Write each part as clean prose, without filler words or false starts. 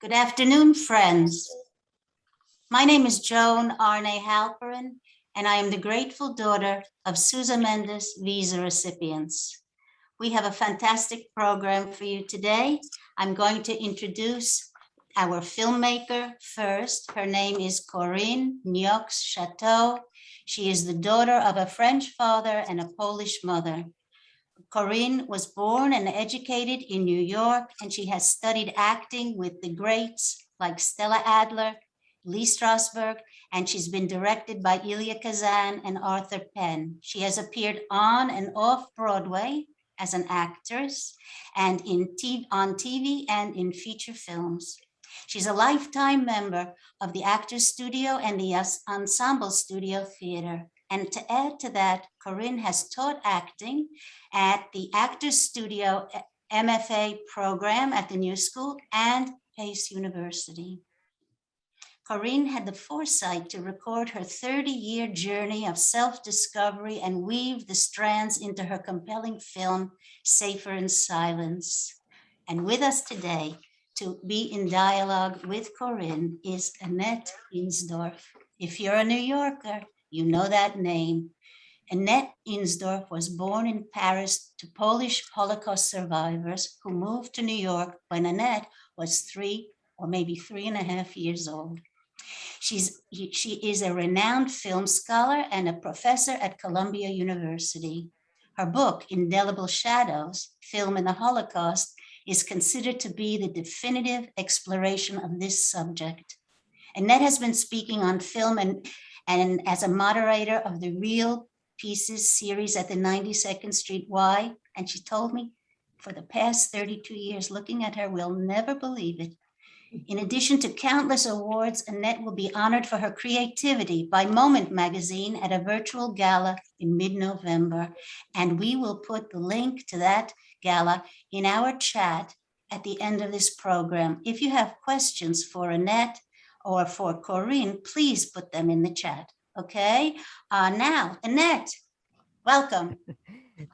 Good afternoon, friends. My name is Joan Arne Halperin, and I am the grateful daughter of Sousa Mendes visa recipients. We have a fantastic program for you today. I'm going to introduce our filmmaker first. Her name is Corinne Niox Chateaeu. She is the daughter of a French father and a Polish mother. Corinne was born and educated in New York, and she has studied acting with the greats like Stella Adler, Lee Strasberg, and she's been directed by Elia Kazan and Arthur Penn. She has appeared on and off Broadway as an actress and on TV and in feature films. She's a lifetime member of the Actors Studio and the Ensemble Studio Theatre. And to add to that, Corinne has taught acting at the Actors Studio MFA program at the New School and Pace University. Corinne had the foresight to record her 30-year journey of self-discovery and weave the strands into her compelling film, Safer in Silence. And with us today to be in dialogue with Corinne is Annette Insdorf. If you're a New Yorker, you know that name. Annette Instdorf was born in Paris to Polish Holocaust survivors who moved to New York when Annette was 3 or maybe 3.5 years old. She is a renowned film scholar and a professor at Columbia University. Her book, Indelible Shadows, Film in the Holocaust, is considered to be the definitive exploration of this subject. Annette has been speaking on film and as a moderator of the Real Pieces series at the 92nd Street Y. And she told me for the past 32 years, looking at her, we'll never believe it. In addition to countless awards, Annette will be honored for her creativity by Moment magazine at a virtual gala in mid-November. And we will put the link to that gala in our chat at the end of this program. If you have questions for Annette or for Corinne, please put them in the chat, okay? Now, Annette, welcome.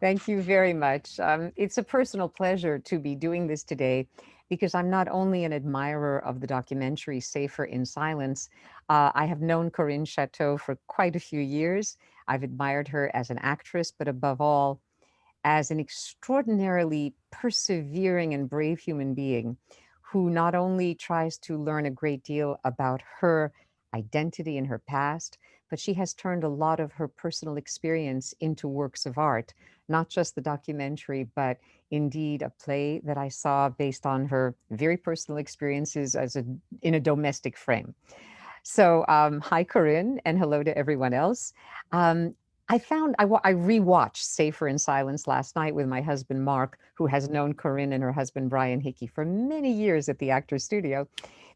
Thank you very much. It's a personal pleasure to be doing this today because I'm not only an admirer of the documentary Safer in Silence, I have known Corinne Chateaeu for quite a few years. I've admired her as an actress, but above all, as an extraordinarily persevering and brave human being who not only tries to learn a great deal about her identity and her past, but she has turned a lot of her personal experience into works of art, not just the documentary, but indeed a play that I saw based on her very personal experiences in a domestic frame. So hi, Corinne, and hello to everyone else. I rewatched Safer in Silence last night with my husband, Mark, who has known Corinne and her husband, Brian Hickey, for many years at the Actors Studio.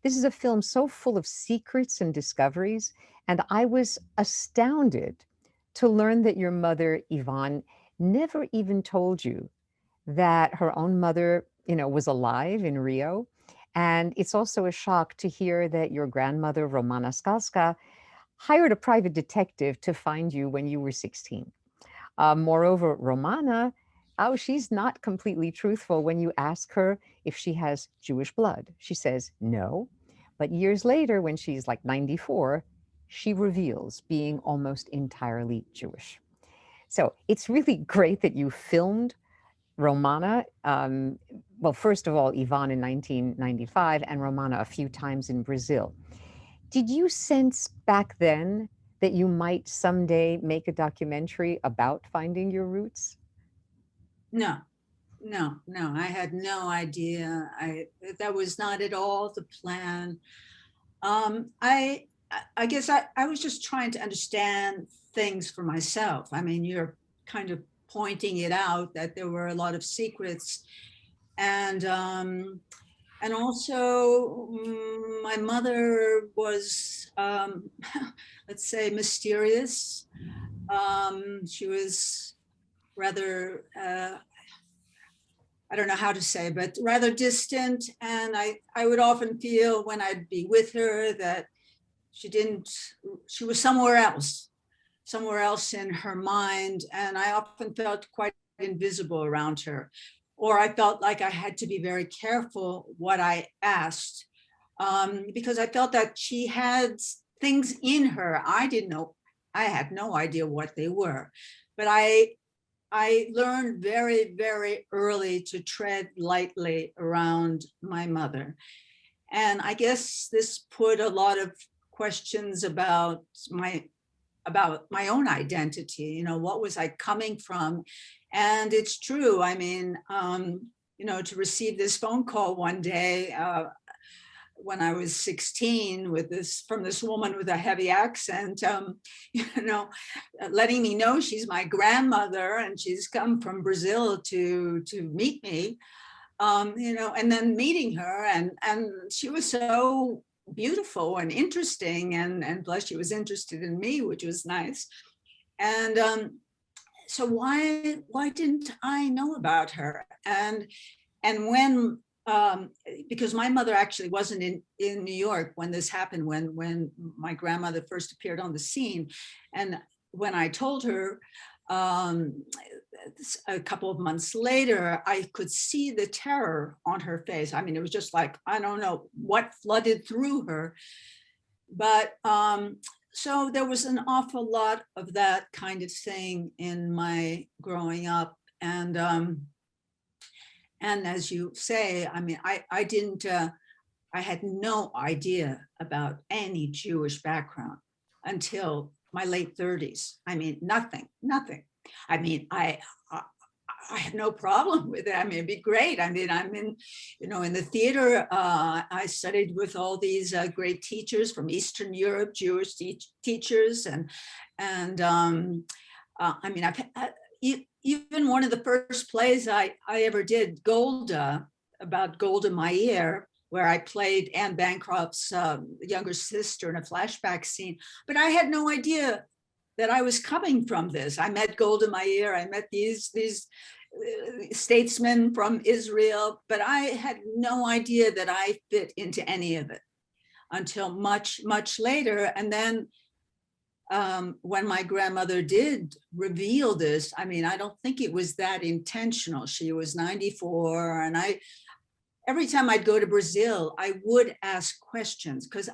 This is a film so full of secrets and discoveries, and I was astounded to learn that your mother, Yvonne, never even told you that her own mother, was alive in Rio. And it's also a shock to hear that your grandmother, Romana Skalska, hired a private detective to find you when you were 16. Moreover, Romana, she's not completely truthful when you ask her if she has Jewish blood. She says no. But years later, when she's like 94, she reveals being almost entirely Jewish. So it's really great that you filmed Romana. Well, first of all, Yvonne in 1995 and Romana a few times in Brazil. Did you sense back then that you might someday make a documentary about finding your roots? No. I had no idea. That was not at all the plan. I guess I was just trying to understand things for myself. I mean, you're kind of pointing it out that there were a lot of secrets, and also my mother was, let's say, mysterious. She was rather, I don't know how to say, but rather distant. And I would often feel when I'd be with her that she was somewhere else in her mind. And I often felt quite invisible around her. Or I felt like I had to be very careful what I asked because I felt that she had things in her. I didn't know, I had no idea what they were, but I learned very, very early to tread lightly around my mother. And I guess this put a lot of questions about my own identity. You know, what was I coming from? And it's true. I mean, you know, to receive this phone call one day when I was 16 with from this woman with a heavy accent, you know, letting me know she's my grandmother and she's come from Brazil to meet me, you know, and then meeting her, and she was so beautiful and interesting, and plus she was interested in me, which was nice. And so why didn't I know about her? And when because my mother actually wasn't in New York when this happened, when my grandmother first appeared on the scene. And when I told her a couple of months later, I could see the terror on her face. I mean, it was just like, I don't know what flooded through her. But so there was an awful lot of that kind of thing in my growing up. And as you say, I mean, I didn't, I had no idea about any Jewish background until my late 30s. I mean, nothing. I mean, I had no problem with it. I mean, it'd be great. I mean, I'm in, you know, in the theater. I studied with all these great teachers from Eastern Europe, Jewish teachers, and I mean, even one of the first plays I ever did, Golda, about Golda Meir, where I played Anne Bancroft's younger sister in a flashback scene. But I had no idea that I was coming from this. I met Golda Meir, I met these statesmen from Israel, but I had no idea that I fit into any of it until much, much later. And then when my grandmother did reveal this, I mean, I don't think it was that intentional. She was 94, and every time I'd go to Brazil, I would ask questions, because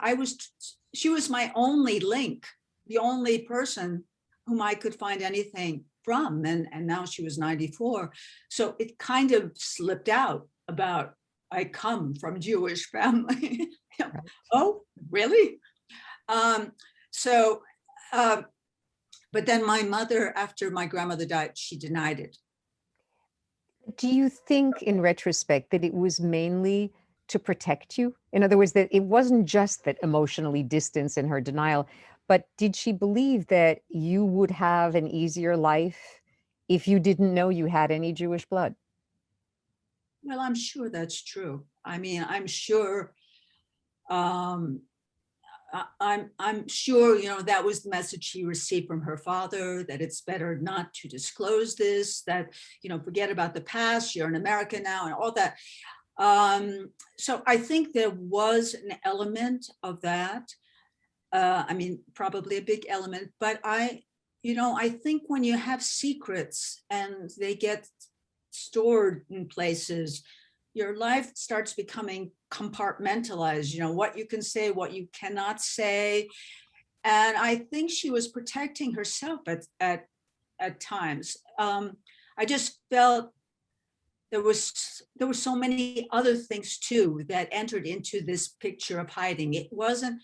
she was my only link, the only person whom I could find anything from, and now she was 94. So it kind of slipped out about, I come from Jewish family. Oh, really? But then my mother, after my grandmother died, she denied it. Do you think in retrospect that it was mainly to protect you? In other words, that it wasn't just that emotionally distance in her denial, but did she believe that you would have an easier life if you didn't know you had any Jewish blood? Well, I'm sure that's true. I mean, I'm sure, I'm sure, you know, that was the message she received from her father, that it's better not to disclose this, that, you know, forget about the past, you're in America now, and all that. So I think there was an element of that. I mean, probably a big element, but you know, I think when you have secrets and they get stored in places, your life starts becoming compartmentalized, you know, what you can say, what you cannot say. And I think she was protecting herself at times. I just felt there were so many other things too that entered into this picture of hiding. It wasn't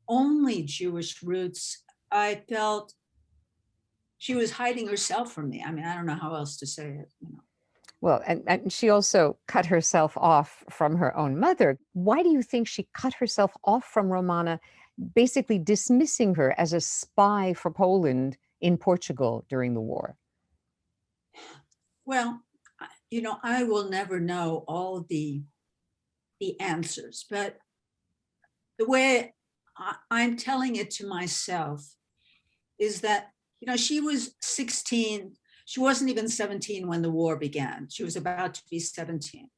only Jewish roots. I felt she was hiding herself from me. I mean, I don't know how else to say it, you know. Well, and she also cut herself off from her own mother. Why do you think she cut herself off from Romana, basically dismissing her as a spy for Poland in Portugal during the war? Well, you know, I will never know all the answers, but the way I'm telling it to myself is that, you know, she was 16. She wasn't even 17 when the war began. She was about to be 17.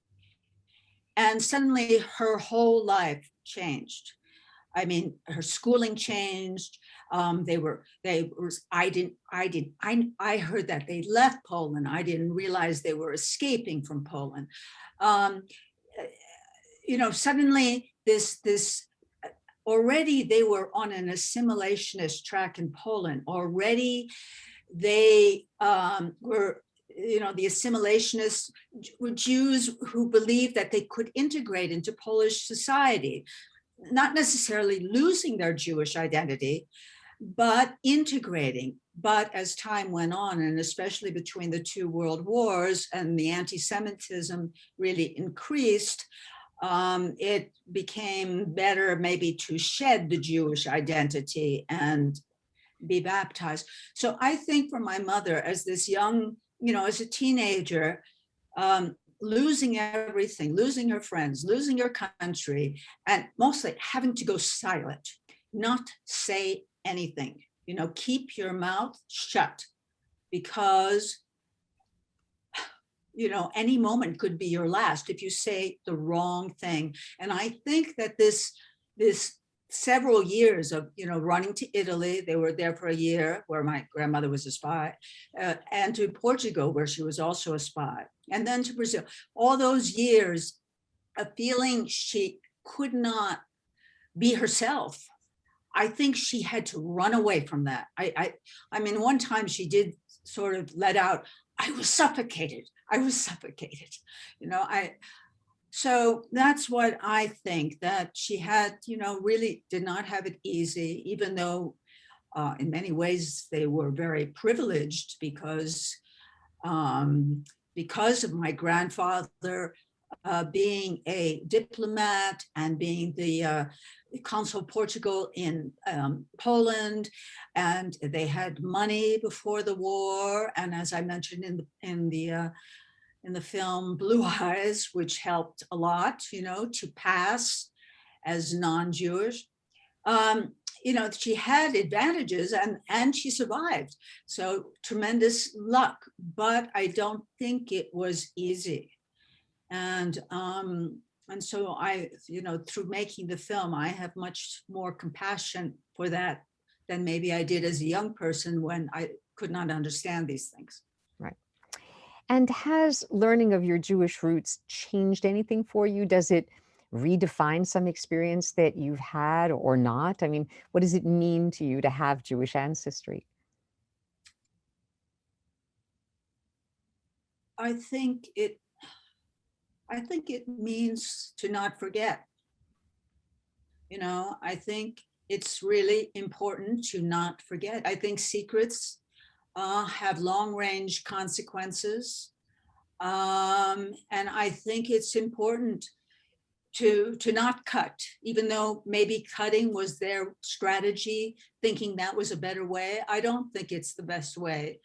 And suddenly her whole life changed. I mean, her schooling changed. I heard that they left Poland. I didn't realize they were escaping from Poland. suddenly this already they were on an assimilationist track in Poland. Already they were, the assimilationists were Jews who believed that they could integrate into Polish society, not necessarily losing their Jewish identity, but integrating. But as time went on, and especially between the two world wars and the anti-Semitism really increased, it became better maybe to shed the Jewish identity and be baptized. So I think for my mother, as this young, as a teenager, losing everything, losing her friends, losing her country, and mostly having to go silent, not say anything, keep your mouth shut, because any moment could be your last if you say the wrong thing. And I think that this several years of running to Italy, they were there for a year where my grandmother was a spy, and to Portugal where she was also a spy, and then to Brazil, all those years of feeling she could not be herself. I think she had to run away from that. I mean, one time she did sort of let out, I was suffocated. So that's what I think, that she had, really did not have it easy, even though in many ways they were very privileged because of my grandfather being a diplomat and being the consul of Portugal in Poland, and they had money before the war. And as I mentioned in the film Blue Eyes, which helped a lot, to pass as non-Jewish. She had advantages and she survived. So tremendous luck, but I don't think it was easy. And so I, through making the film, I have much more compassion for that than maybe I did as a young person when I could not understand these things. Right. And has learning of your Jewish roots changed anything for you? Does it redefine some experience that you've had or not? I mean, what does it mean to you to have Jewish ancestry? I think it means to not forget. I think it's really important to not forget. I think secrets have long-range consequences. And I think it's important to not cut, even though maybe cutting was their strategy, thinking that was a better way. I don't think it's the best way.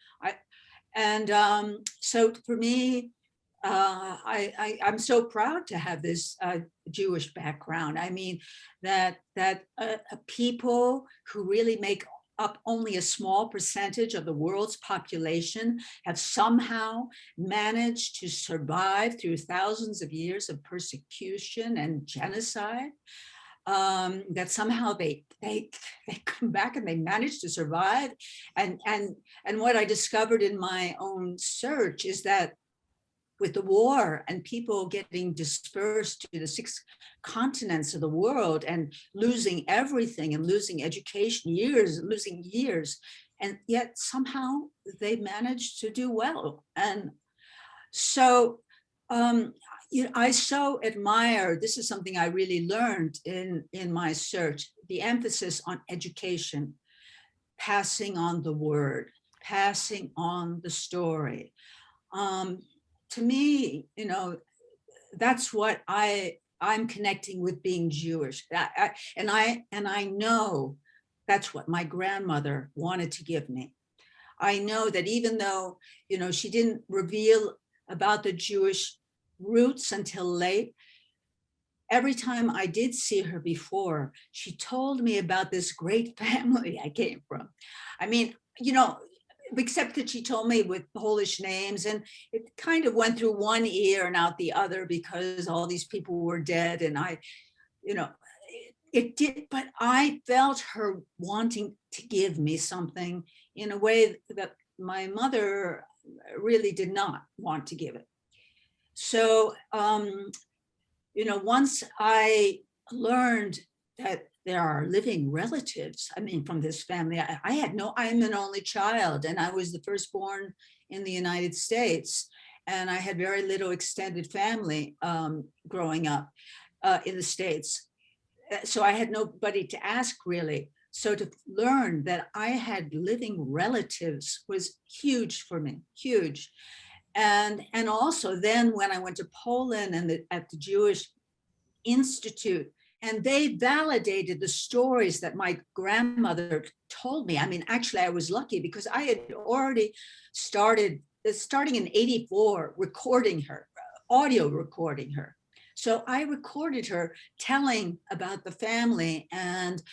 So for me, I'm so proud to have this Jewish background. I mean, that people who really make up only a small percentage of the world's population have somehow managed to survive through thousands of years of persecution and genocide. That somehow they come back and they manage to survive. And what I discovered in my own search is that with the war and people getting dispersed to the 6 continents of the world and losing everything and losing education, losing years, and yet somehow they managed to do well. And so I so admire, this is something I really learned in my search, the emphasis on education, passing on the word, passing on the story. To me, that's what I'm connecting with being Jewish. And I know that's what my grandmother wanted to give me. I know that even though, she didn't reveal about the Jewish roots until late, every time I did see her before, she told me about this great family I came from. I mean, except that she told me with Polish names, and it kind of went through one ear and out the other because all these people were dead. And it did, but I felt her wanting to give me something in a way that my mother really did not want to give it. So once I learned that there are living relatives, I mean, from this family, I'm an only child, and I was the firstborn in the United States. And I had very little extended family growing up in the States. So I had nobody to ask, really. So to learn that I had living relatives was huge for me, huge. And also then when I went to Poland and at the Jewish Institute, and they validated the stories that my grandmother told me. I mean, actually, I was lucky because I had already starting in '84, recording her, audio recording her. So I recorded her telling about the family, and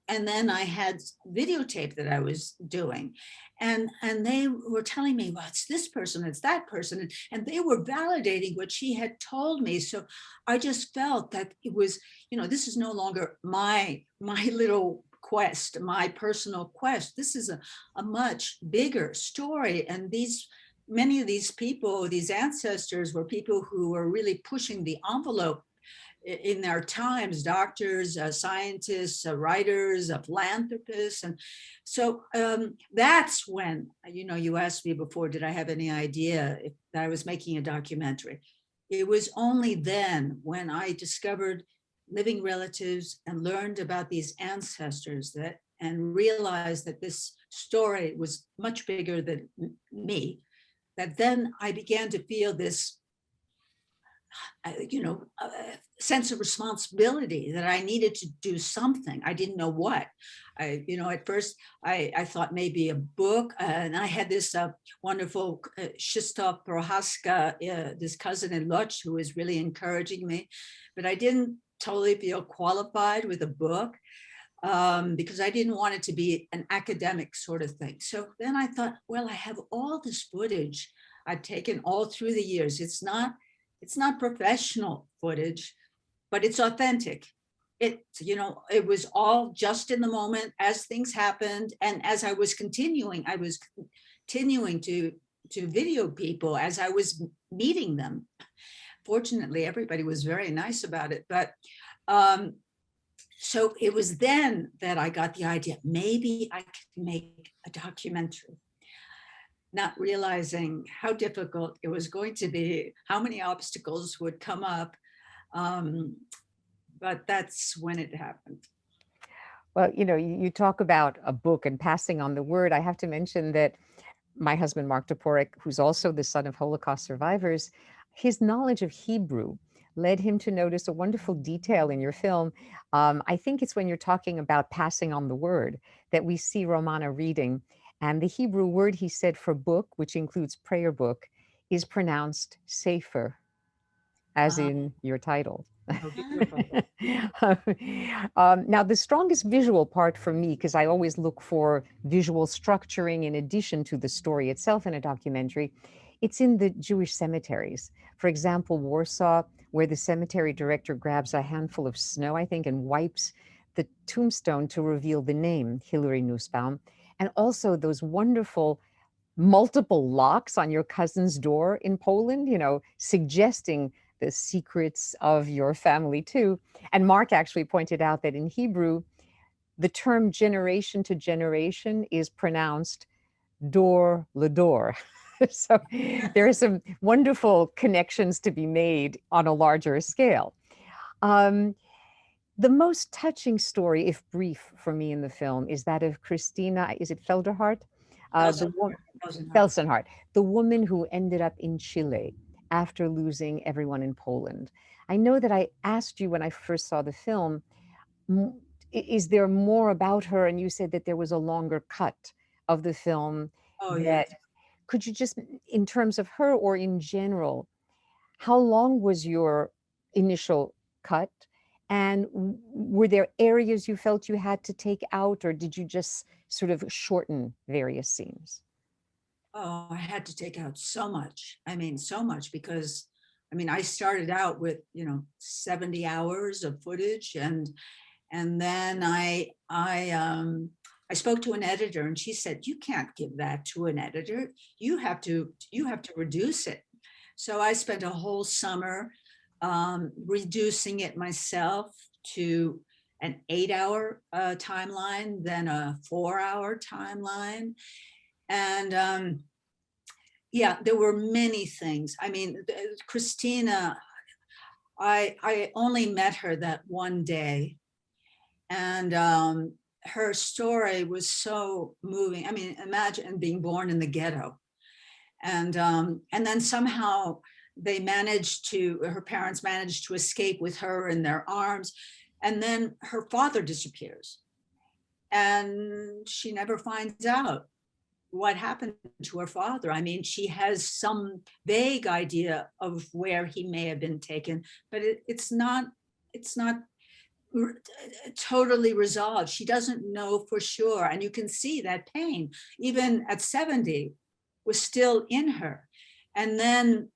then I had videotape that I was doing, and they were telling me, well, it's this person, it's that person, and they were validating what she had told me. So I just felt that it was, this is no longer my little quest, my personal quest. This is a much bigger story, and many of these people, these ancestors, were people who were really pushing the envelope in their times, doctors, scientists, writers, philanthropists. And so that's when, you asked me before, did I have any idea that I was making a documentary? It was only then when I discovered living relatives and learned about these ancestors and realized that this story was much bigger than me, that then I began to feel this, sense of responsibility that I needed to do something. I didn't know what. At first I thought maybe a book, and I had this wonderful Krzysztof Prohaska, this cousin in Lodz, who was really encouraging me, but I didn't totally feel qualified with a book. Because I didn't want it to be an academic sort of thing. So then I thought, well, I have all this footage I've taken all through the years. It's not professional footage, but it's authentic. It was all just in the moment as things happened. And as I was continuing to video people as I was meeting them. Fortunately, everybody was very nice about it. But so it was then that I got the idea, maybe I could make a documentary, not realizing how difficult it was going to be, how many obstacles would come up. But that's when it happened. Well, you talk about a book and passing on the word. I have to mention that my husband, Mark Toporek, who's also the son of Holocaust survivors, his knowledge of Hebrew led him to notice a wonderful detail in your film. I think it's when you're talking about passing on the word that we see Romana reading. And the Hebrew word he said for book, which includes prayer book, is pronounced sefer, as in your title. Oh, beautiful. Now, the strongest visual part for me, because I always look for visual structuring in addition to the story itself in a documentary, it's in the Jewish cemeteries. For example, Warsaw, where the cemetery director grabs a handful of snow, I think, and wipes the tombstone to reveal the name, Hilary Nussbaum, and also those wonderful multiple locks on your cousin's door in Poland, suggesting the secrets of your family too. And Mark actually pointed out that in Hebrew, the term generation to generation is pronounced dor ledor. So there are some wonderful connections to be made on a larger scale. The most touching story, if brief for me in the film, is that of Christina, is it Felderhart? Felsenhart, the woman who ended up in Chile after losing everyone in Poland. I know that I asked you when I first saw the film, is there more about her? And you said that there was a longer cut of the film. Oh, yeah. Could you just, in terms of her or in general, how long was your initial cut? And were there areas you felt you had to take out, or did you just sort of shorten various scenes? Oh, I had to take out so much. I mean, so much, because I started out with, 70 hours of footage, and then I spoke to an editor, and she said, you can't give that to an editor. You have to reduce it. So I spent a whole summer reducing it myself to an 8-hour timeline, then a 4-hour timeline. And yeah, there were many things. I mean, Christina, I only met her that one day, and her story was so moving. I mean, imagine being born in the ghetto, and then somehow her parents managed to escape with her in their arms, and then her father disappears, and she never finds out what happened to her father. I mean, she has some vague idea of where he may have been taken, but it's not totally resolved. She doesn't know for sure. And you can see that pain, even at 70, was still in her. And then,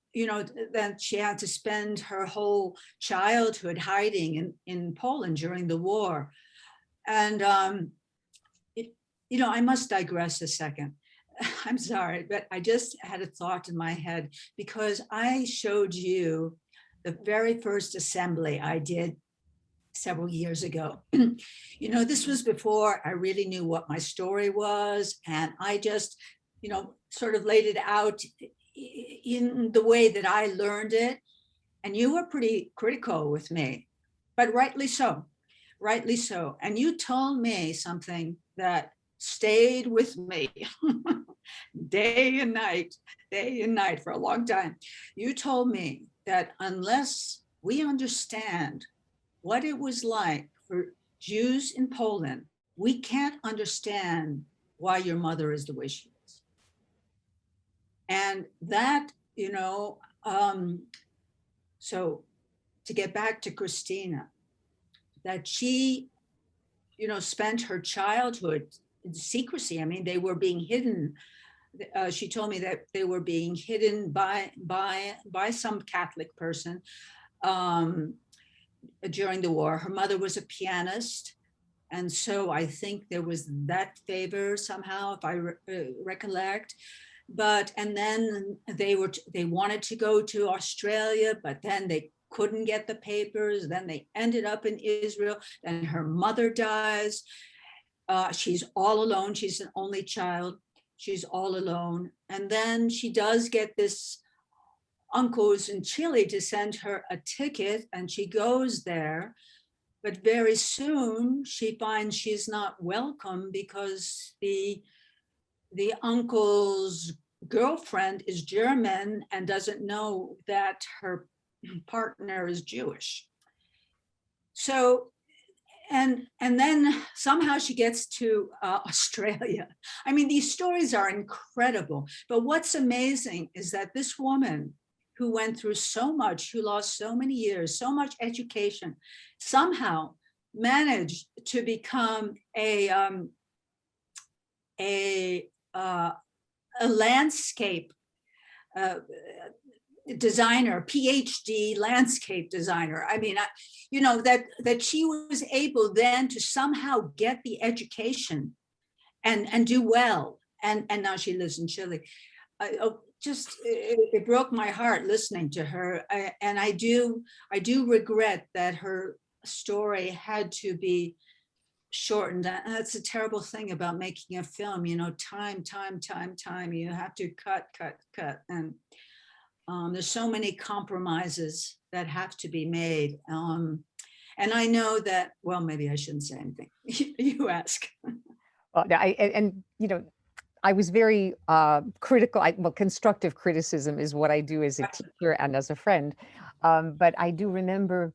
then she had to spend her whole childhood hiding in Poland during the war. And, I must digress a second. I'm sorry, but I just had a thought in my head, because I showed you the very first assembly I did several years ago. This was before I really knew what my story was. And I just, sort of laid it out in the way that I learned it. And you were pretty critical with me, but rightly so. And you told me something that stayed with me day and night for a long time. You told me that unless we understand what it was like for Jews in Poland, we can't understand why your mother is the way she is. And that, so to get back to Christina, that she, spent her childhood in secrecy. I mean, they were being hidden. She told me that they were being hidden by some Catholic person during the war. Her mother was a pianist, and so I think there was that favor somehow, if I recollect. And then they wanted to go to Australia, but then they couldn't get the papers. Then they ended up in Israel. Then her mother dies. She's all alone. She's an only child. She's all alone. And then she does get this uncles in Chile to send her a ticket, and she goes there. But very soon she finds she's not welcome, because the uncle's girlfriend is German and doesn't know that her partner is Jewish. So, and then somehow she gets to Australia. I mean, these stories are incredible. But what's amazing is that this woman who went through so much, who lost so many years, so much education, somehow managed to become a landscape designer, PhD landscape designer. I mean, that she was able then to somehow get the education and do well. And now she lives in Chile. It broke my heart listening to her. And I do regret that her story had to be shortened. That's a terrible thing about making a film, time. You have to cut. And there's so many compromises that have to be made. And I know that, well, maybe I shouldn't say anything. You ask. Well, I was very critical. Constructive criticism is what I do as a teacher and as a friend. But I do remember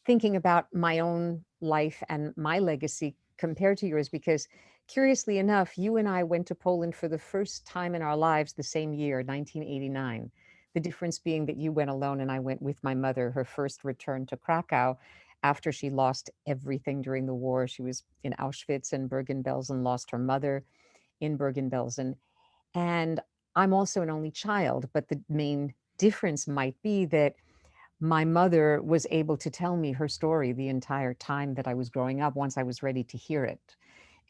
thinking about my own life and my legacy compared to yours, because curiously enough, you and I went to Poland for the first time in our lives the same year, 1989. The difference being that you went alone and I went with my mother, her first return to Krakow after she lost everything during the war. She was in Auschwitz and Bergen-Belsen, lost her mother in Bergen-Belsen. And I'm also an only child, but the main difference might be that my mother was able to tell me her story the entire time that I was growing up, once I was ready to hear it.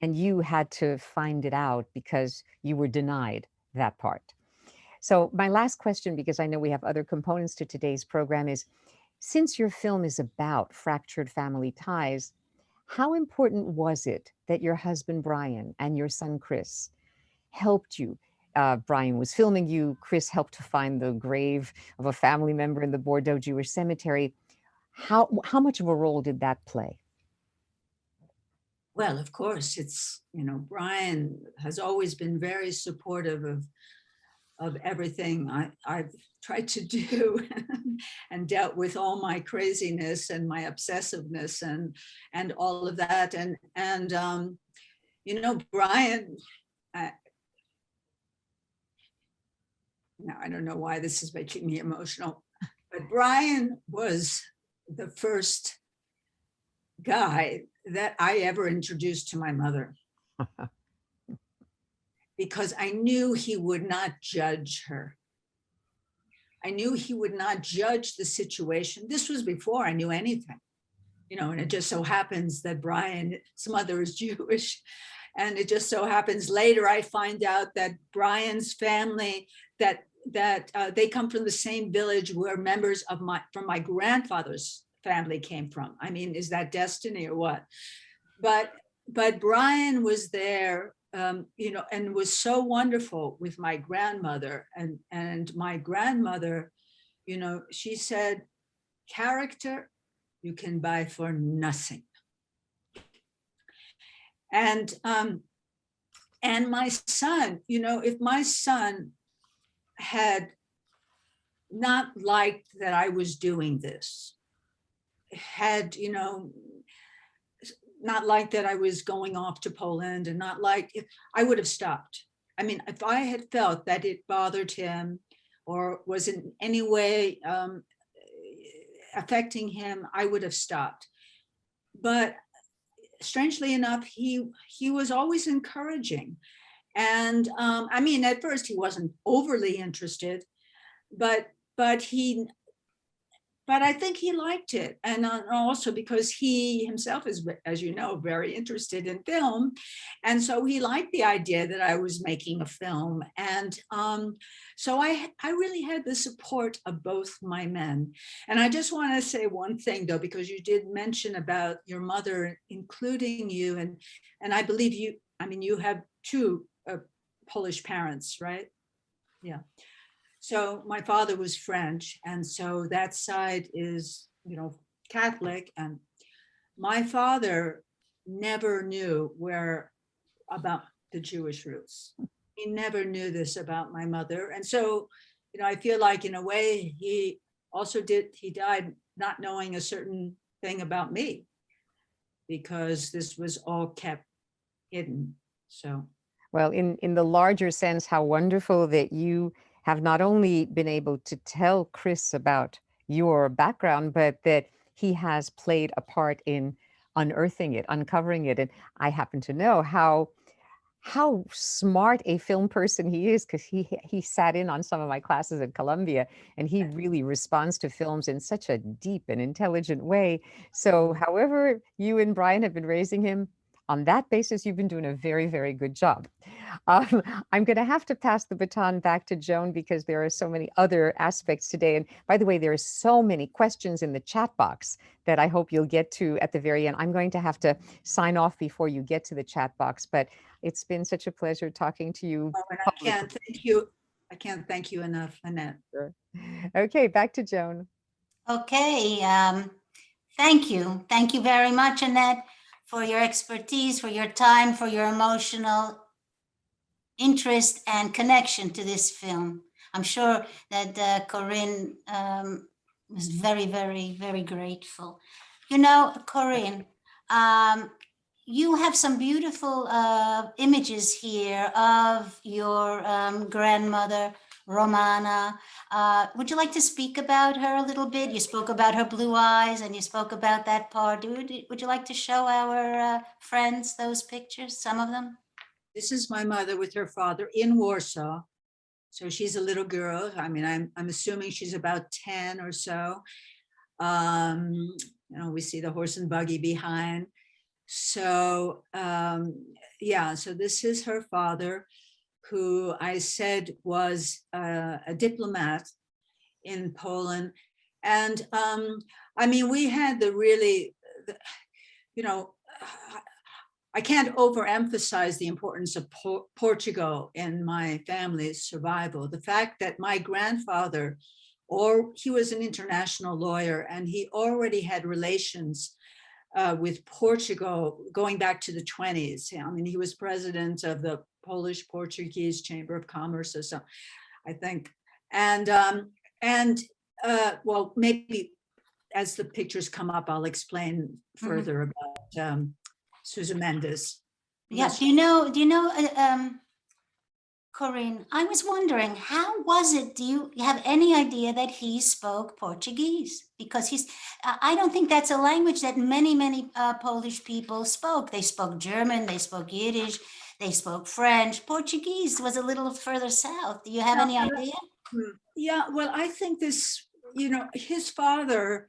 And you had to find it out because you were denied that part. So my last question, because I know we have other components to today's program, is Since your film is about fractured family ties, how important was it that your husband Brian and your son Chris helped you? Brian was filming you. Chris helped to find the grave of a family member in the Bordeaux Jewish Cemetery. How much of a role did that play? Well, of course, it's, Brian has always been very supportive of everything I've tried to do and dealt with all my craziness and my obsessiveness and all of that. And Brian, now I don't know why this is making me emotional, but Brian was the first guy that I ever introduced to my mother. Because I knew he would not judge her. I knew he would not judge the situation. This was before I knew anything, and it just so happens that Brian's mother is Jewish. And it just so happens later I find out that Brian's family, that they come from the same village where members of from my grandfather's family came from. I mean, is that destiny or what? But Brian was there, and was so wonderful with my grandmother. And my grandmother, she said, character you can buy for nothing. And my son, if my son had not liked that I was doing this, had, not like that I was going off to Poland, and not like it, I would have stopped. I mean, if I had felt that it bothered him or was in any way affecting him, I would have stopped. But strangely enough, he was always encouraging. And I mean, at first he wasn't overly interested, but I think he liked it. And also because he himself is, as you know, very interested in film. And so he liked the idea that I was making a film. And so I really had the support of both my men. And I just want to say one thing, though, because you did mention about your mother including you. And I believe you have two Polish parents, right? Yeah. So my father was French, and so that side is, Catholic. And my father never knew about the Jewish roots. He never knew this about my mother. And so, I feel like in a way he died not knowing a certain thing about me, because this was all kept hidden. So. Well, in the larger sense, how wonderful that you have not only been able to tell Chris about your background, but that he has played a part in unearthing it, uncovering it. And I happen to know how smart a film person he is, because he sat in on some of my classes at Columbia, and he really responds to films in such a deep and intelligent way. So however you and Brian have been raising him, on that basis, you've been doing a very, very good job. I'm going to have to pass the baton back to Joan, because there are so many other aspects today. And by the way, there are so many questions in the chat box that I hope you'll get to at the very end. I'm going to have to sign off before you get to the chat box, but it's been such a pleasure talking to you. Oh, and I can't thank you enough, Annette. Sure. Okay, back to Joan. Okay, thank you. Thank you very much, Annette, for your expertise, for your time, for your emotional interest and connection to this film. I'm sure that Corinne was very, very, very grateful. Corinne, you have some beautiful images here of your grandmother, Romana. Would you like to speak about her a little bit? You spoke about her blue eyes, and you spoke about that part. Would you like to show our friends those pictures, some of them? This is my mother with her father in Warsaw. So she's a little girl. I mean, I'm assuming she's about 10 or so. We see the horse and buggy behind. So yeah, so this is her father, who I said was a diplomat in Poland. And I mean, we had you know, I can't overemphasize the importance of Portugal in my family's survival. The fact that my grandfather, he was an international lawyer, and he already had relations with Portugal going back to the 20s. I mean, he was president of the Polish-Portuguese Chamber of Commerce or something, I think. And well, maybe as the pictures come up, I'll explain further about Sousa Mendes. Yeah, do you know, Corinne, I was wondering, how was it, do you have any idea that he spoke Portuguese? Because I don't think that's a language that many Polish people spoke. They spoke German, they spoke Yiddish, they spoke French. Portuguese was a little further south. Do you have any idea? Yeah, well, I think this, you know, his father,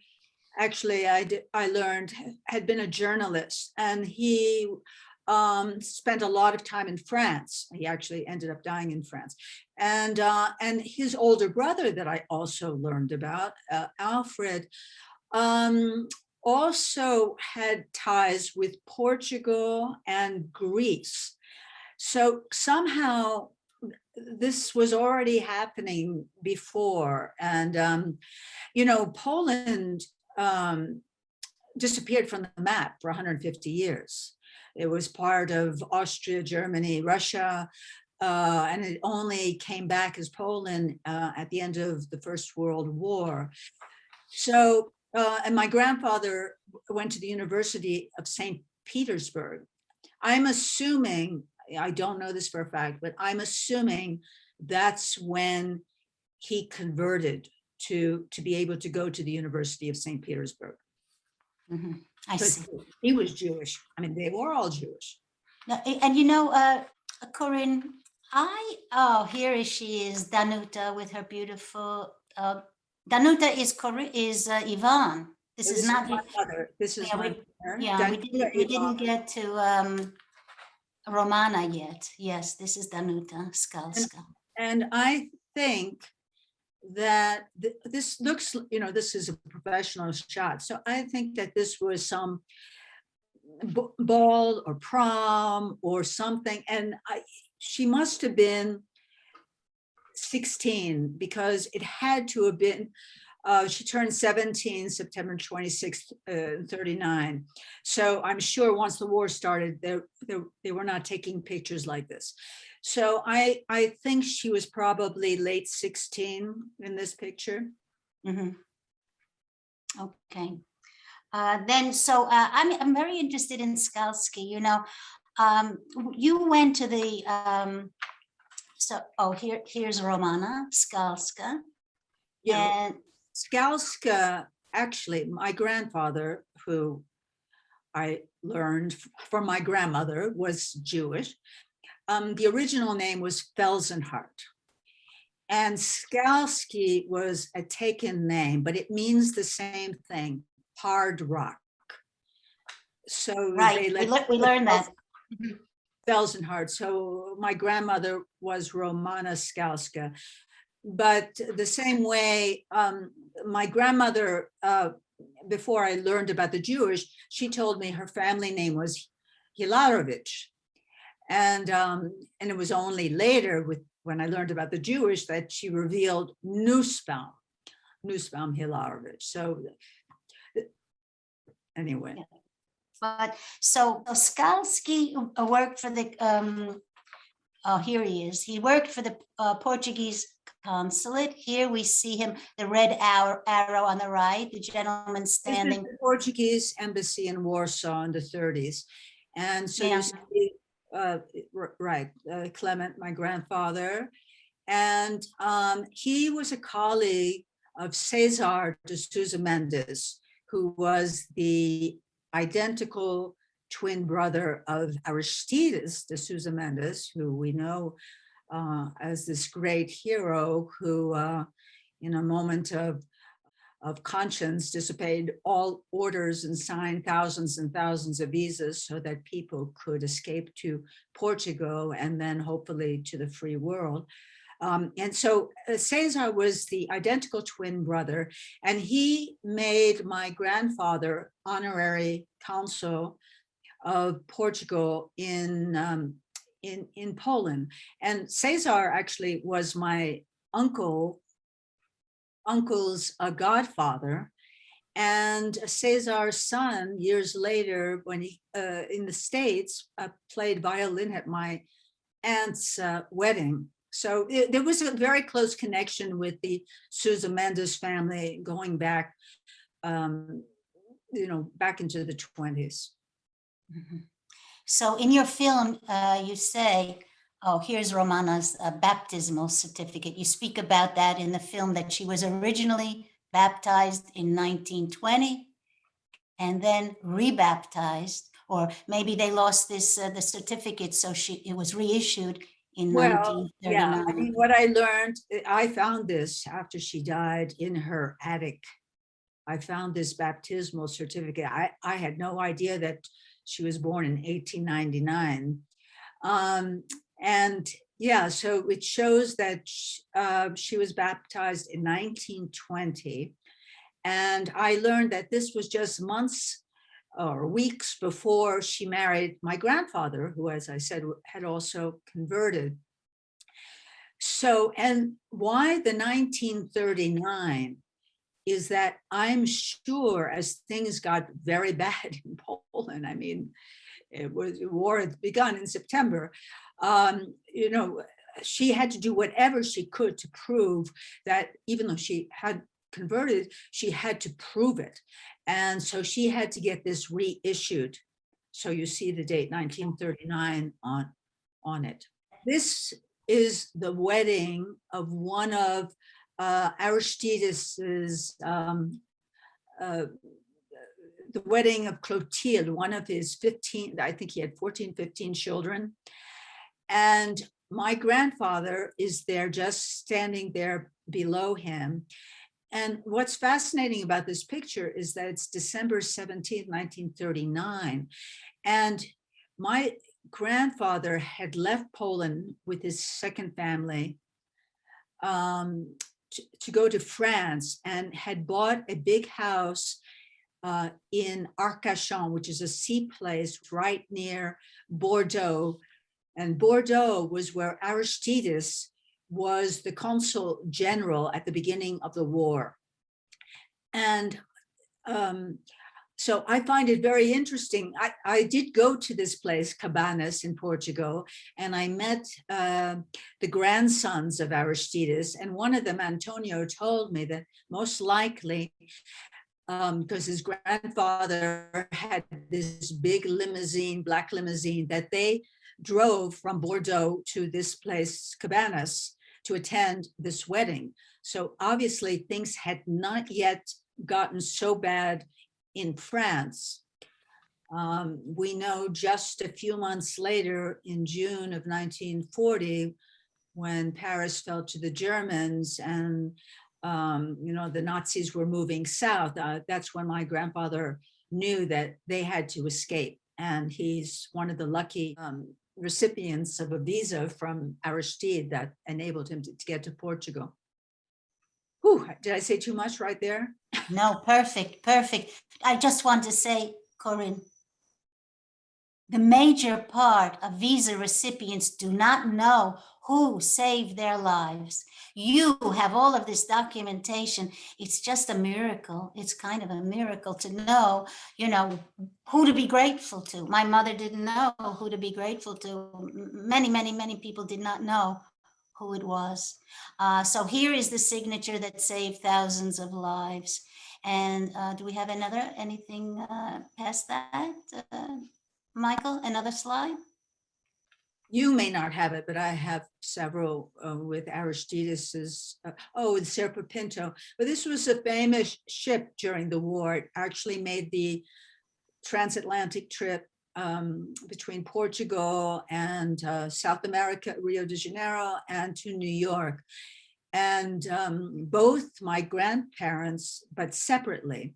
actually, I learned, had been a journalist, and he spent a lot of time in France. He actually ended up dying in France. And his older brother that I also learned about, Alfred, also had ties with Portugal and Greece. So somehow this was already happening before. And, you know, Poland disappeared from the map for 150 years. It was part of Austria, Germany, Russia, and it only came back as Poland at the end of the First World War. So, and my grandfather went to the University of St. Petersburg. I'm assuming, I don't know this for a fact, but I'm assuming that's when he converted to be able to go to the University of St. Petersburg. Mm-hmm. I see. He was Jewish. I mean, they were all Jewish. Now, and you know, Corinne, here she is, Danuta, with her beautiful, Danuta is Yvonne. This is not my mother. This is my mother. Yeah, we didn't get to Romana yet. Yes, this is Danuta Skalska. And I think that this looks, you know, this is a professional shot. So I think that this was some ball or prom or something. And she must have been 16, because it had to have been, she turned 17, September 26th, 39. So I'm sure once the war started, they were not taking pictures like this. So I think she was probably late 16 in this picture. Mm-hmm. Okay. Then, so I'm very interested in Skalski. You know, you went to the, here's Romana Skalska. Yeah, and Skalska, actually, my grandfather, who I learned from my grandmother, was Jewish. The original name was Felsenhart. And Skalski was a taken name, but it means the same thing, hard rock. So right, we learned that. Felsenhart. So my grandmother was Romana Skalska. But the same way, my grandmother, before I learned about the Jewish, she told me her family name was Hilarovich. And it was only later, when I learned about the Jewish, that she revealed Nussbaum Hilarovich. So anyway. Yeah. But so Skalski worked for the, here he is. He worked for the Portuguese consulate. Here we see him, the red arrow on the right, the gentleman standing. The Portuguese embassy in Warsaw in the 30s. And so you see, right, Clement, my grandfather. And he was a colleague of Cesar de Sousa Mendes, who was the identical twin brother of Aristides de Sousa Mendes, who we know as this great hero who, in a moment of conscience, disobeyed all orders and signed thousands and thousands of visas so that people could escape to Portugal and then hopefully to the free world. And so Cesar was the identical twin brother, and he made my grandfather honorary consul of Portugal in Poland. And Cesar actually was my uncle's godfather. And Cesar's son, years later, when he in the States, played violin at my aunt's wedding. So there was a very close connection with the Sousa Mendes family going back, back into the 20s. Mm-hmm. So in your film, you say, oh, here's Romana's baptismal certificate. You speak about that in the film, that she was originally baptized in 1920 and then rebaptized, or maybe they lost this the certificate, so it was reissued in 1939. Yeah, I mean, what I learned, I found this after she died in her attic. I found this baptismal certificate. I had no idea that she was born in 1899. And yeah, so it shows that she was baptized in 1920. And I learned that this was just months or weeks before she married my grandfather, who, as I said, had also converted. So, and why the 1939 is that I'm sure as things got very bad in Poland, I mean, war had begun in September, she had to do whatever she could to prove that even though she had converted, she had to prove it. And so she had to get this reissued. So you see the date 1939 on it. This is the wedding of one of Aristides's, the wedding of Clotilde, one of his 15, I think he had 14, 15 children. And my grandfather is there, just standing there below him. And what's fascinating about this picture is that it's December 17th, 1939. And my grandfather had left Poland with his second family to go to France, and had bought a big house in Arcachon, which is a sea place right near Bordeaux. And Bordeaux was where Aristides was the consul general at the beginning of the war. And so I find it very interesting. I did go to this place, Cabanas in Portugal, and I met the grandsons of Aristides. And one of them, Antonio, told me that most likely, because his grandfather had this big limousine, black limousine, that they drove from Bordeaux to this place, Cabanas, to attend this wedding. So obviously things had not yet gotten so bad in France. We know just a few months later, in June of 1940, when Paris fell to the Germans and the Nazis were moving south, that's when my grandfather knew that they had to escape. And he's one of the lucky recipients of a visa from Aristide that enabled him to get to Portugal. Whew, did I say too much right there? No, perfect, perfect. I just want to say, Corinne, the major part of visa recipients do not know who saved their lives. You have all of this documentation. It's just a miracle. It's kind of a miracle to know, who to be grateful to. My mother didn't know who to be grateful to. Many, many, many people did not know who it was. So here is the signature that saved thousands of lives. And do we have anything past that? Michael, another slide? You may not have it, but I have several with Aristides's, with Serpa Pinto. But this was a famous ship during the war. It actually made the transatlantic trip between Portugal and South America, Rio de Janeiro, and to New York. And both my grandparents, but separately,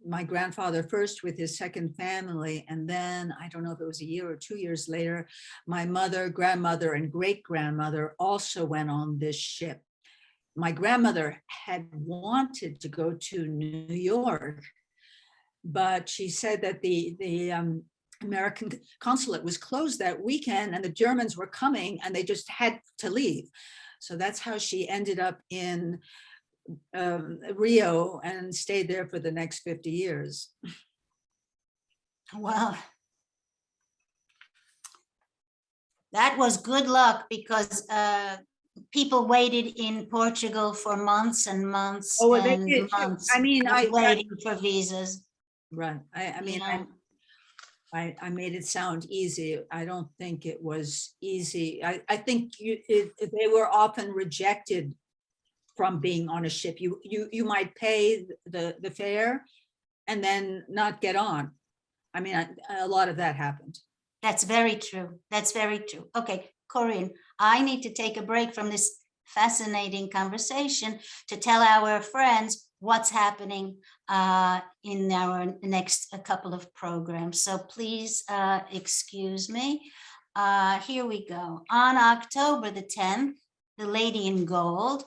my grandfather first with his second family, and then I don't know if it was a year or 2 years later, my mother, grandmother, and great-grandmother also went on this ship. My grandmother had wanted to go to New York, but she said that the American consulate was closed that weekend and the Germans were coming and they just had to leave. So that's how she ended up in Rio and stayed there for the next 50 years. Well, that was good luck because people waited in Portugal for months and months and months. I mean, waiting for visas. Right. I mean, Yeah. I made it sound easy. I don't think it was easy. I think they were often rejected from being on a ship. You might pay the fare and then not get on. I mean, a lot of that happened. That's very true. That's very true. Okay, Corinne, I need to take a break from this fascinating conversation to tell our friends what's happening in our next couple of programs. So please excuse me. Here we go. On October the 10th, The Lady in Gold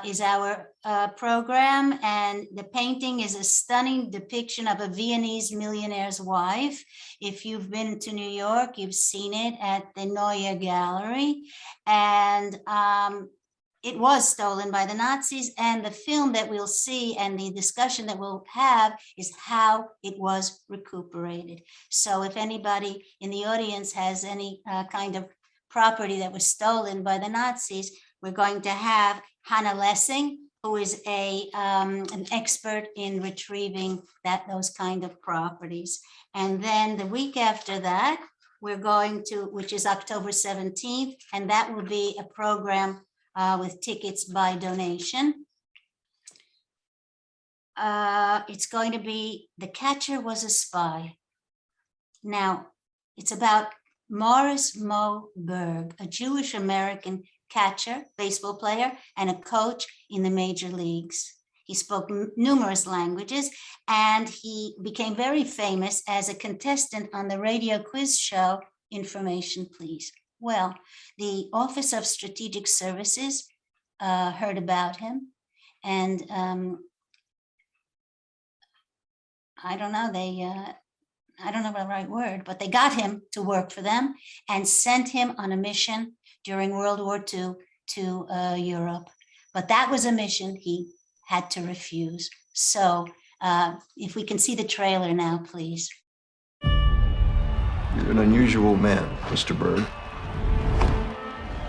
is our program, and the painting is a stunning depiction of a Viennese millionaire's wife. If you've been to New York, you've seen it at the Neue Gallery, and it was stolen by the Nazis, and the film that we'll see and the discussion that we'll have is how it was recuperated. So if anybody in the audience has any kind of property that was stolen by the Nazis, we're going to have Hannah Lessing, who is an expert in retrieving those kind of properties. And then the week after that, we're going to, which is October 17th, and that will be a program with tickets by donation. It's going to be The Catcher Was a Spy. Now, it's about Morris Mo Berg, a Jewish American catcher, baseball player, and a coach in the major leagues. He spoke numerous languages, and he became very famous as a contestant on the radio quiz show, Information Please. Well, the Office of Strategic Services heard about him, and I don't know the right word, but they got him to work for them and sent him on a mission during World War II to Europe. But that was a mission he had to refuse. So if we can see the trailer now, please. You're an unusual man, Mr. Berg.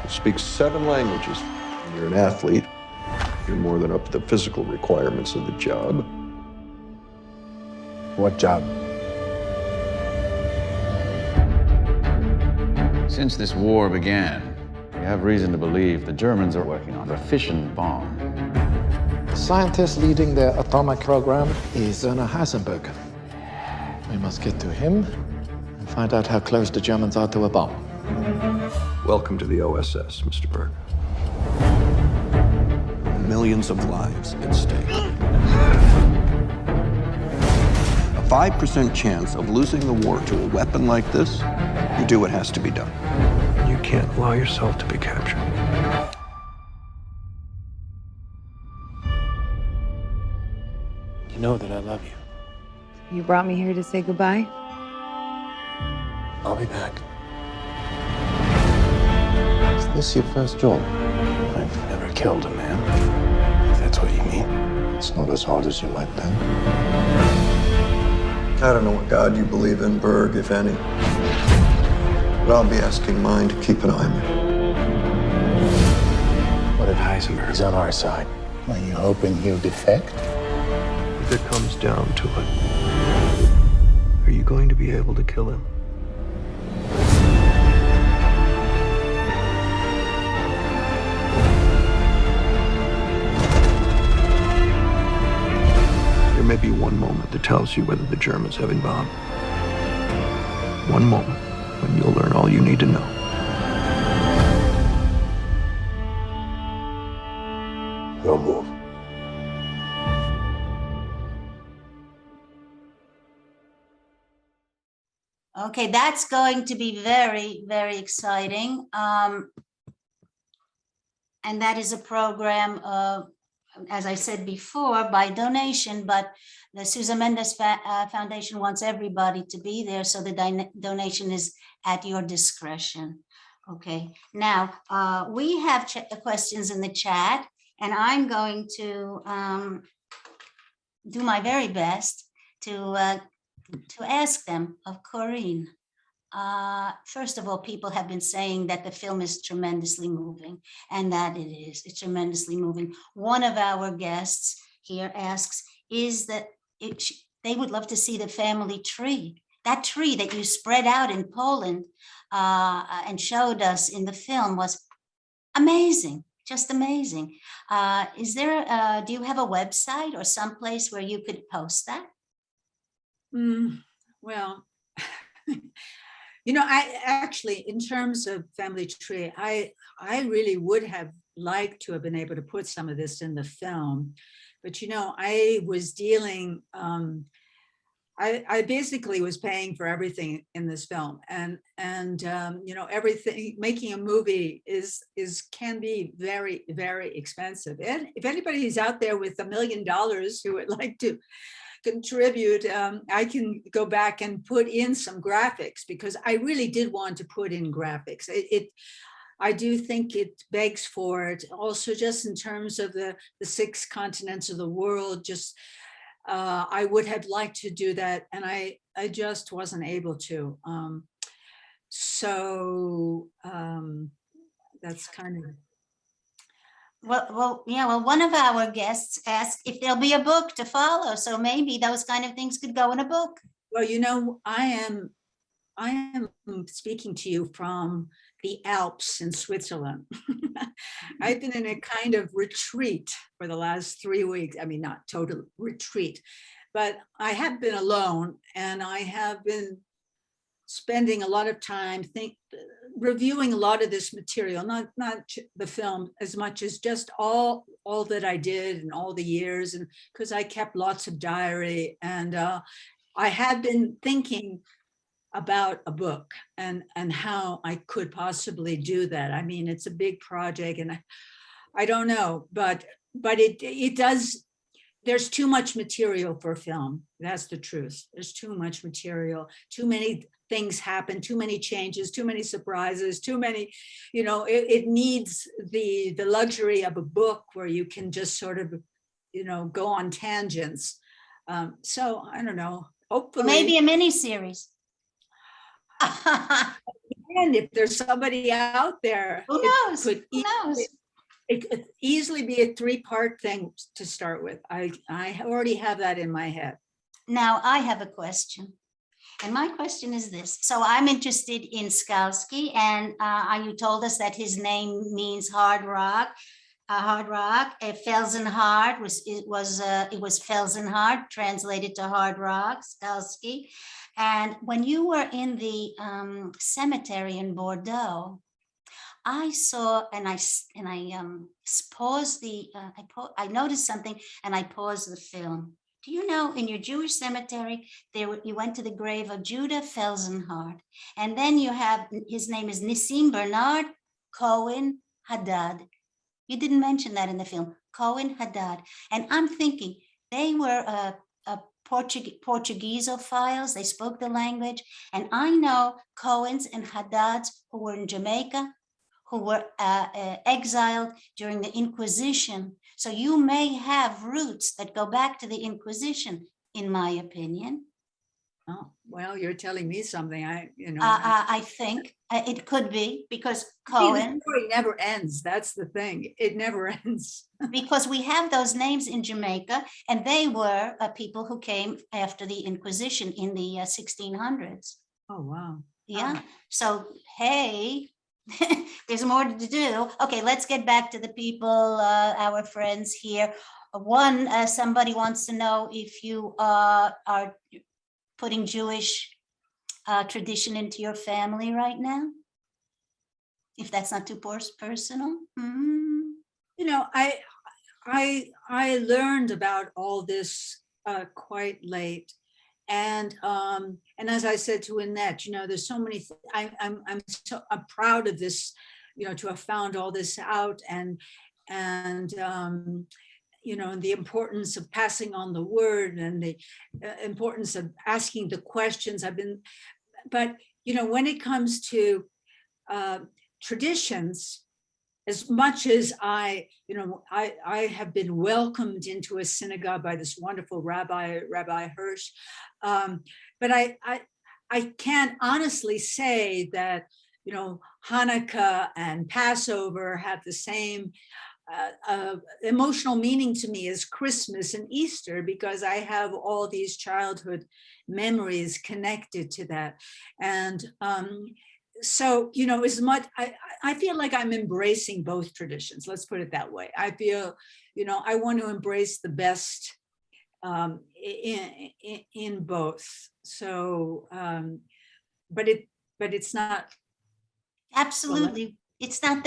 You speak 7 languages. You're an athlete. You're more than up to the physical requirements of the job. What job? Since this war began, we have reason to believe the Germans are working on a fission bomb. The scientist leading the atomic program is Werner Heisenberg. We must get to him and find out how close the Germans are to a bomb. Welcome to the OSS, Mr. Berg. Millions of lives at stake. A 5% chance of losing the war to a weapon like this, you do what has to be done. You can't allow yourself to be captured. You know that I love you. You brought me here to say goodbye? I'll be back. Is this your first job? I've never killed a man, if that's what you mean. It's not as hard as you might think. I don't know what God you believe in, Berg, if any. But I'll be asking mine to keep an eye on you. What if Heisenberg's on our side? Are you hoping he'll defect? If it comes down to it, are you going to be able to kill him? There may be one moment that tells you whether the Germans have been bombed. One moment when you'll learn all you need to know. We'll move. Okay, that's going to be very, very exciting. And that is a program, as I said before, by donation, but the Sousa Mendes Foundation wants everybody to be there, so the donation is at your discretion. Okay, now we have questions in the chat, and I'm going to do my very best to ask them of Corinne. First of all, people have been saying that the film is tremendously moving, and that it is. It's tremendously moving. One of our guests here asks, is that they would love to see the family tree. That tree that you spread out in Poland and showed us in the film was amazing, just amazing. Do you have a website or someplace where you could post that? Well, you know, I actually, in terms of family tree, I really would have liked to have been able to put some of this in the film, but you know, I was dealing. I basically was paying for everything in this film, and you know, everything. Making a movie can be very, very expensive. And if anybody's out there with $1 million who would like to contribute, I can go back and put in some graphics, because I really did want to put in graphics. I do think it begs for it. Also, just in terms of the 6 continents of the world, just I would have liked to do that, and I just wasn't able to. That's kind of. Well, yeah. Well, one of our guests asked if there'll be a book to follow, so maybe those kind of things could go in a book. Well, you know, I am speaking to you from the Alps in Switzerland. I've been in a kind of retreat for the last 3 weeks. I mean, not total retreat, but I have been alone, and I have been spending a lot of time reviewing a lot of this material, not the film as much as just all that I did and all the years, and because I kept lots of diary, and I had been thinking about a book and how I could possibly do that. I mean, it's a big project, and I don't know, but it does. There's too much material for film. That's the truth. There's too much material, too many things happen, too many changes, too many surprises, too many, you know, it needs the luxury of a book where you can just sort of, you know, go on tangents. So I don't know, hopefully. Maybe a mini series. And if there's somebody out there, Who knows? Who knows? It could easily be a 3-part thing to start with. I already have that in my head. Now I have a question. And my question is this. So I'm interested in Skalski, and you told us that his name means hard rock. Felsenhard it was Felsenhard, translated to hard rock, Skalski. And when you were in the cemetery in Bordeaux, I saw, and I paused I noticed something, and I paused the film. Do you know, in your Jewish cemetery, you went to the grave of Judah Felsenhard, and then you have, his name is Nissim Bernard Cohen Haddad. You didn't mention that in the film, Cohen Haddad. And I'm thinking they were Portuguesophiles. They spoke the language. And I know Cohens and Haddads who were in Jamaica, who were exiled during the Inquisition. So you may have roots that go back to the Inquisition, in my opinion. Oh, well, you're telling me something. I think it could be, because Cohen. The story never ends. That's the thing. It never ends. Because we have those names in Jamaica, and they were people who came after the Inquisition in the 1600s. Oh, wow. Yeah. Oh. So, hey, there's more to do. Okay, let's get back to the people, our friends here. Somebody wants to know if you are putting Jewish tradition into your family right now, if that's not too personal. Mm-hmm. You know, I learned about all this quite late, And as I said to Annette, there's so many, I'm proud of this, to have found all this out, and the importance of passing on the word, and the importance of asking the questions. But when it comes to traditions, as much as I have been welcomed into a synagogue by this wonderful Rabbi Hirsch, but I can't honestly say that Hanukkah and Passover have the same emotional meaning to me as Christmas and Easter, because I have all these childhood memories connected to that. And so, as much, I feel like I'm embracing both traditions. Let's put it that way. I feel, I want to embrace the best in both. So, but it's not. Absolutely. It's not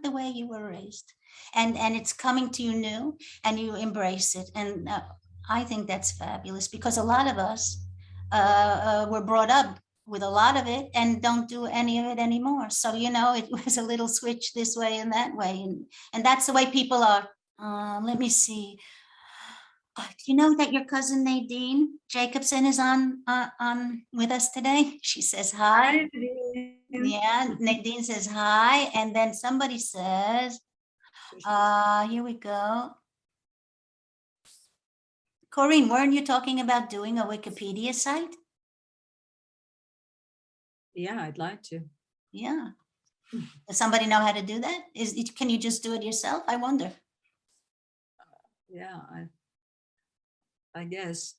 the way you were raised, and it's coming to you new, and you embrace it. And I think that's fabulous, because a lot of us were brought up with a lot of it and don't do any of it anymore. So, it was a little switch this way and that way. And that's the way people are. Let me see. Do you know that your cousin Nadine Jacobson is on with us today? She says hi. Yeah, Nadine says hi. And then somebody says, here we go. Corinne, weren't you talking about doing a Wikipedia site? Yeah, I'd like to. Yeah. Does somebody know how to do that? Can you just do it yourself? I wonder. Yeah, I guess.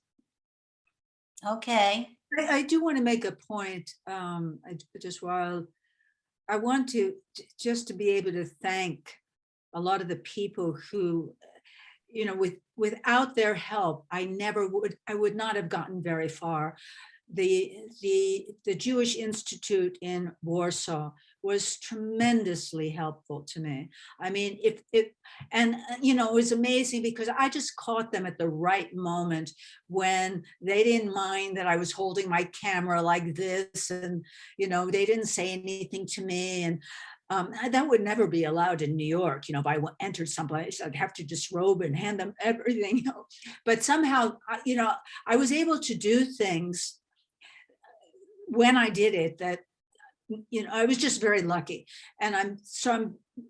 Okay. I do want to make a point, I want to just to be able to thank a lot of the people who, without their help, I would not have gotten very far. The Jewish Institute in Warsaw was tremendously helpful to me. I mean, it was amazing, because I just caught them at the right moment when they didn't mind that I was holding my camera like this, and they didn't say anything to me. And that would never be allowed in New York. If I entered someplace, I'd have to disrobe and hand them everything. But somehow, I was able to do things when I did it that, I was just very lucky. And I'm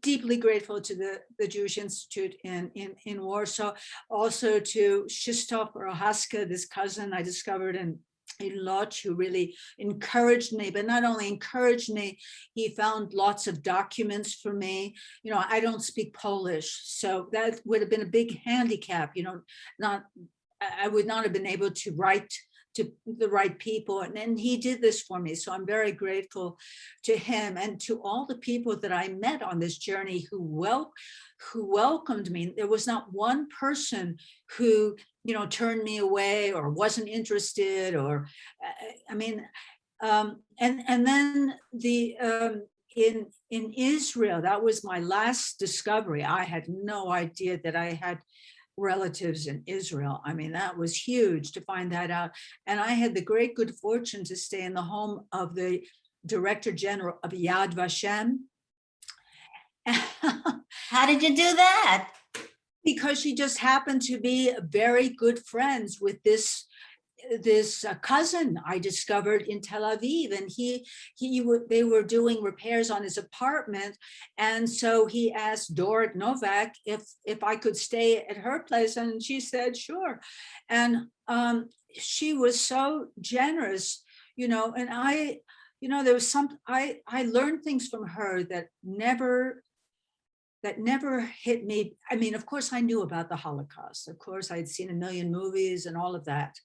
deeply grateful to the Jewish Institute in Warsaw, also to Krzysztof Prohaska, this cousin I discovered in Lodz, who really encouraged me, but not only encouraged me, he found lots of documents for me. I don't speak Polish, so that would have been a big handicap. I would not have been able to write to the right people. And he did this for me. So I'm very grateful to him, and to all the people that I met on this journey who welcomed me. There was not one person who, turned me away or wasn't interested, or, and then in Israel, that was my last discovery. I had no idea that I had relatives in Israel. I mean, that was huge to find that out. And I had the great good fortune to stay in the home of the Director General of Yad Vashem. How did you do that? Because she just happened to be very good friends with this cousin I discovered in Tel Aviv, and they were doing repairs on his apartment, and so he asked Dorit Novak if I could stay at her place, and she said sure. And she was so generous, and there was I learned things from her that never hit me. I mean, of course I knew about the Holocaust, of course I'd seen a million movies and all of that.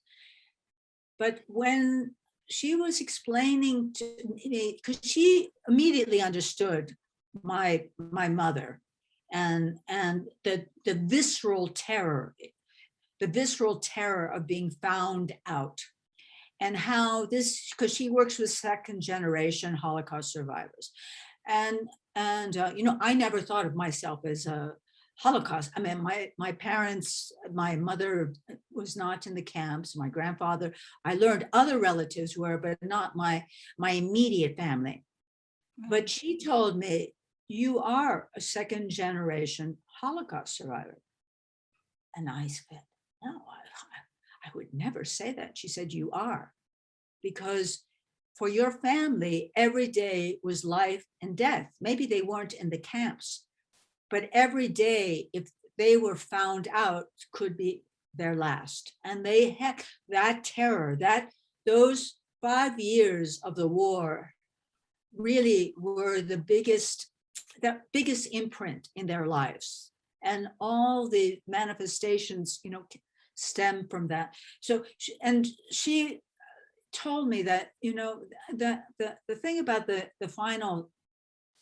But when she was explaining to me, because she immediately understood my mother and the visceral terror of being found out, and how this, because she works with second generation Holocaust survivors, and I never thought of myself as a Holocaust. I mean, my parents, my mother was not in the camps. My grandfather, I learned other relatives were, but not my immediate family. But she told me, you are a second generation Holocaust survivor. And I said, no, I would never say that. She said, you are, because for your family, every day was life and death. Maybe they weren't in the camps, but every day, if they were found out, could be their last. And they had that terror, those 5 years of the war really were the biggest imprint in their lives. And all the manifestations, stem from that. So, she told me that, the thing about the final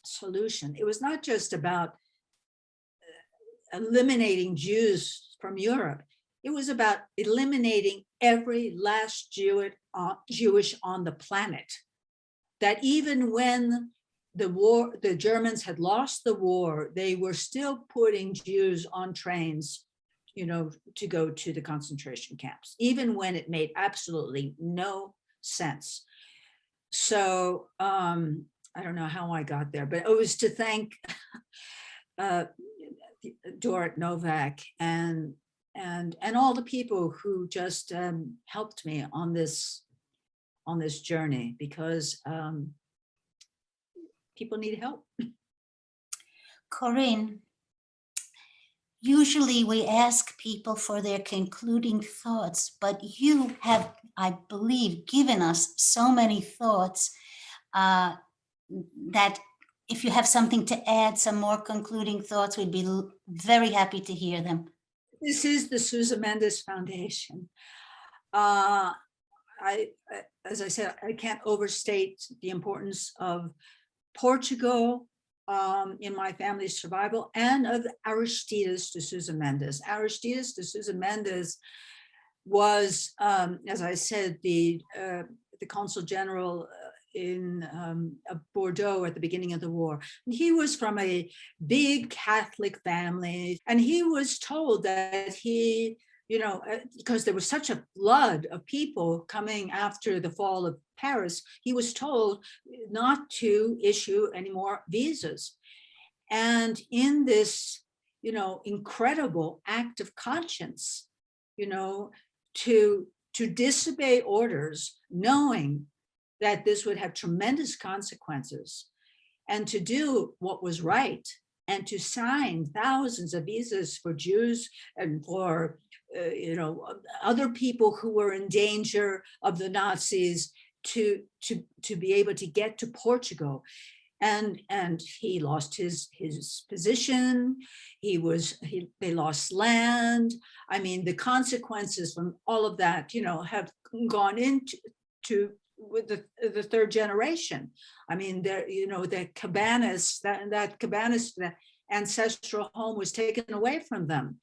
solution, it was not just about eliminating Jews from Europe. It was about eliminating every last Jewish on the planet. That even when the Germans had lost the war, they were still putting Jews on trains, to go to the concentration camps, even when it made absolutely no sense. So I don't know how I got there, but it was to thank Dorit Novak and all the people who just helped me on this journey, because people need help. Corinne, usually we ask people for their concluding thoughts, but you have, I believe, given us so many thoughts that if you have something to add, some more concluding thoughts, we'd be very happy to hear them. This is the Sousa Mendes Foundation. As I said, I can't overstate the importance of Portugal in my family's survival, and of Aristides de Sousa Mendes. Aristides de Sousa Mendes was, as I said, the consul general in Bordeaux at the beginning of the war. And he was from a big Catholic family, and he was told that he, because there was such a flood of people coming after the fall of Paris, he was told not to issue any more visas. And in this, incredible act of conscience, to disobey orders, knowing that this would have tremendous consequences, and to do what was right, and to sign thousands of visas for Jews and for other people who were in danger of the Nazis, to be able to get to Portugal. And he lost his position. They lost land. I mean, the consequences from all of that, have gone into with the third generation. I mean, the cabanas, that cabanas, the ancestral home was taken away from them.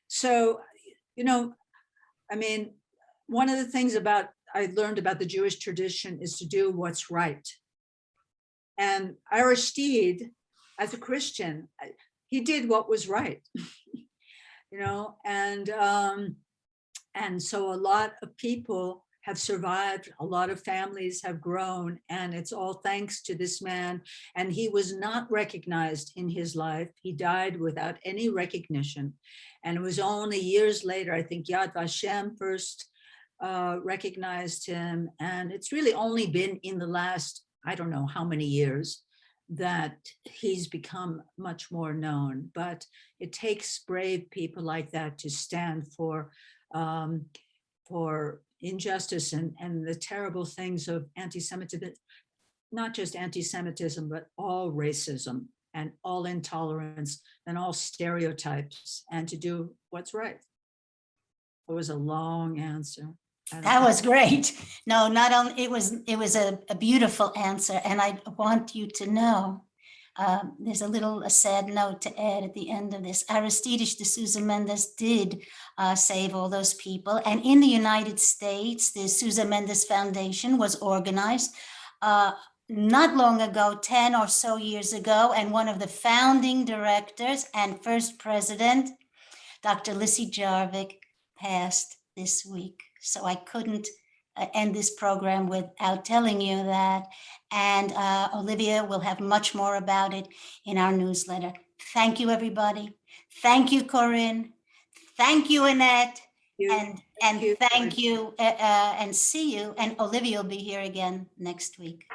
So, I mean, one of the things I learned about the Jewish tradition is to do what's right. And Aristide, as a Christian, he did what was right, and so a lot of people have survived, a lot of families have grown, and it's all thanks to this man. And he was not recognized in his life. He died without any recognition. And it was only years later, I think Yad Vashem first recognized him. And it's really only been in the last, I don't know how many years, that he's become much more known. But it takes brave people like that to stand for injustice and the terrible things of anti-Semitism, not just anti-Semitism, but all racism and all intolerance and all stereotypes, and to do what's right. It was a long answer. That was great. No, not only, it was a beautiful answer. And I want you to know, there's a sad note to add at the end of this. Aristides de Sousa Mendes did save all those people. And in the United States, the Sousa Mendes Foundation was organized not long ago, 10 or so years ago, and one of the founding directors and first president, Dr. Lissy Jarvik, passed this week. So I couldn't end this program without telling you that. And Olivia will have much more about it in our newsletter. Thank you, everybody. Thank you, Corinne. Thank you, Annette. And thank you, and see you. And Olivia will be here again next week.